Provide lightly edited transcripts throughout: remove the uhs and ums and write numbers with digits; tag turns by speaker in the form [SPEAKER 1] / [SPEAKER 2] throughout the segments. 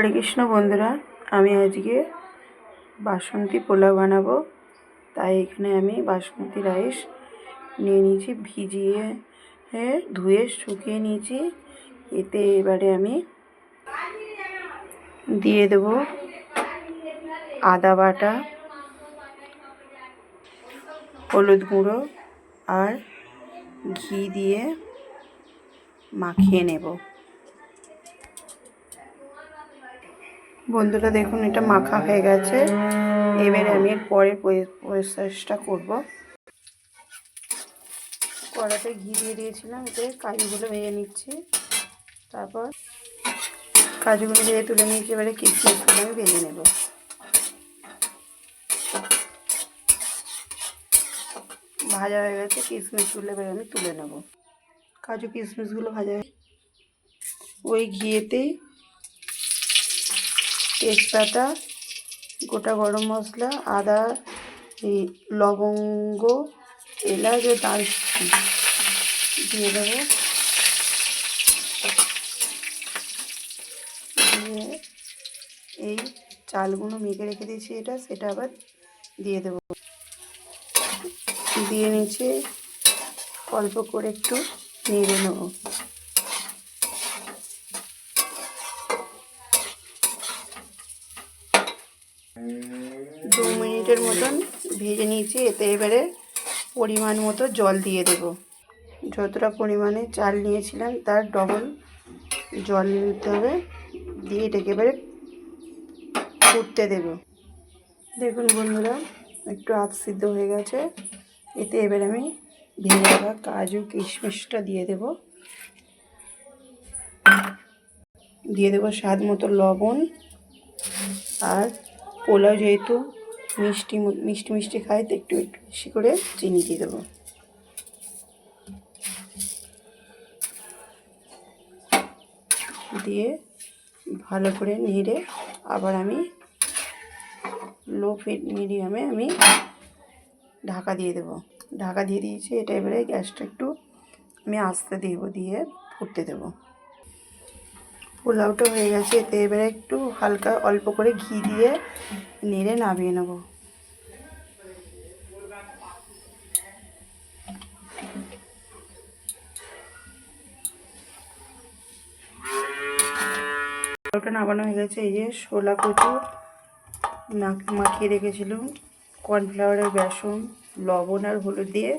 [SPEAKER 1] হরে কৃষ্ণ বন্ধুরা, আমি আজকে বাসন্তী পোলাও বানাবো। তাই এখানে আমি বাসমতি রাইস নিয়ে নিয়েছি, ভিজিয়ে ধুয়ে শুকিয়ে নিয়েছি। এতে এবারে আমি দিয়ে দেব আদা বাটা, হলুদ গুঁড়ো আর ঘি দিয়ে মাখিয়ে নেব। বন্ধুরা দেখুন, এটা মাখা হয়ে গেছে। এবারে আমি এর পরের প্রসেসটা করব। কড়াতে ঘি দিয়ে দিয়েছিলাম, এতে কাজুগুলো ভেজে নিচ্ছি। তারপর কাজুগুলো ভেজে তুলে নিয়েছি, এবারে কিশমিশগুলো আমি ভেজে নেব। ভাজা হয়ে গেছে কিশমিশগুলো, এবারে আমি তুলে নেব। কাজু কিশমিশগুলো ভাজা ওই ঘিয়েতেই তেজপাতা, গোটা গরম মশলা, আদা, লবঙ্গ, এলাচ ও দারচিনি দিয়ে দেবো। দিয়ে এই চালগুলো মেখে রেখে দিয়েছি, সেটা আবার দিয়ে দেবো। দিয়ে নিচে অল্প করে একটু নেড়ে নেব। 2 মিনিটের মতন ভেজে নিয়েছি। এতে এবারে পরিমাণ মতো জল দিয়ে দেব। যতটা পরিমাণে চাল নিয়েছিলাম তার ডবল জল নিতে হবে। দিয়ে এটাকে এবারে ফুটতে দেব। দেখুন বন্ধুরা, একটু আধ সিদ্ধ হয়ে গেছে। এতে এবারে আমি ভেজে রাখা কাজু কিশমিশটা দিয়ে দেব। দিয়ে দেবো স্বাদ মতো লবণ, আর পোলাও যেহেতু মিষ্টি মিষ্টি খাই, তো একটু বেশি করে চিনি দিয়ে দেবো। দিয়ে ভালো করে নেড়ে আবার আমি লো মিডিয়ামে আমি ঢাকা দিয়ে দেবো। ঢাকা দিয়ে দিয়েছি। এটা এবারে গ্যাসটা একটু আমি আস্তে দেবো, দিয়ে ফুটতে দেবো। পোলাওটা হয়ে গেছে। এতে এবারে একটু হালকা অল্প করে ঘি দিয়ে নেড়ে নামিয়ে নেব। পোলাওটা নামানো হয়ে গেছে। এই যে শোলা কচু মাখিয়ে রেখেছিলাম, কর্নফ্লাওয়ারের বেসন, লবণ আর হলুদ দিয়ে।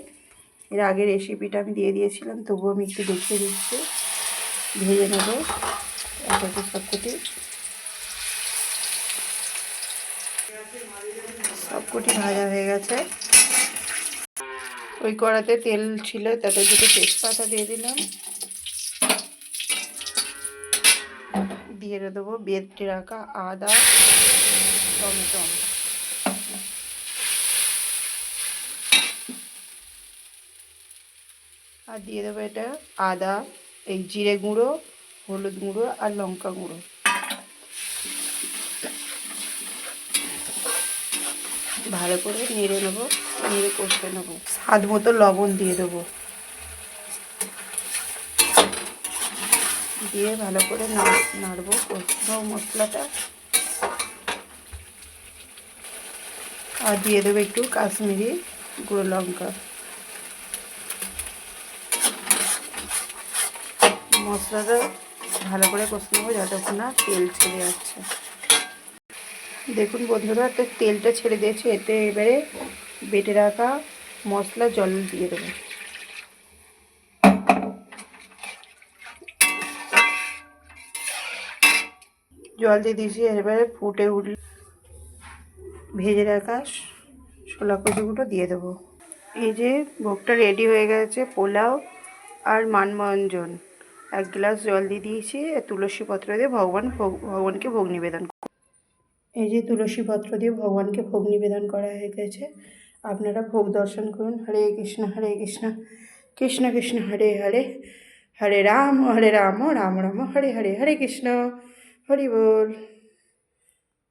[SPEAKER 1] এর আগের রেসিপিটা আমি দিয়ে দিয়েছিলাম, তবুও আমি একটু দেখিয়ে দিচ্ছি। ভেজে নেব এটাকে সবকটি ভাজা হয়ে গেছে। ওই কড়াতে তেল ছিল, তাতে দুটো তেজপাতা দিয়ে দিলাম। দিয়ে দেবো বেটে রাখা আদা, টমেটো, আর দিয়ে দেবো এটা আদা, এই জিরে গুঁড়ো, হলুদ গুঁড়ো আর লঙ্কা গুঁড়ো। ভালো করে নেড়ে নেবো, নেড়ে কষতে নেবো। স্বাদ মতো লবণ দিয়ে দেবো। দিয়ে ভালো করে নাড়বো, কষবো মশলাটা। আর দিয়ে দেবো একটু কাশ্মীরি গুঁড়ো লঙ্কা। মশলাটা ভালো করে কষে নেবো যতক্ষণ না তেল ছেড়ে যাচ্ছে। দেখুন বন্ধুরা, তেলটা ছেড়ে দিয়েছে। এতে এবারে বেটে রাখা মশলা জল দিয়ে দেবো। জল দিয়ে দিয়েছি। এবারে ফুটে উঠলে ভেজে রাখা ছোলা কচুগুলো দিয়ে দেবো। এই যে ভোগটা রেডি হয়ে গেছে, পোলাও আর মানমঞ্জন। 1 গ্লাস জল দিয়ে দিয়েছি। তুলসী পত্র দিয়ে ভগবানকে ভোগ নিবেদন। এই যে তুলসী পত্র দিয়ে ভগবানকে ভোগ নিবেদন করা হয়ে গেছে। আপনারা ভোগ দর্শন করুন। হরে কৃষ্ণ কৃষ্ণ কৃষ্ণ হরে হরে, হরে রাম রাম রাম হরে হরে, হরে কৃষ্ণ, হরি বল।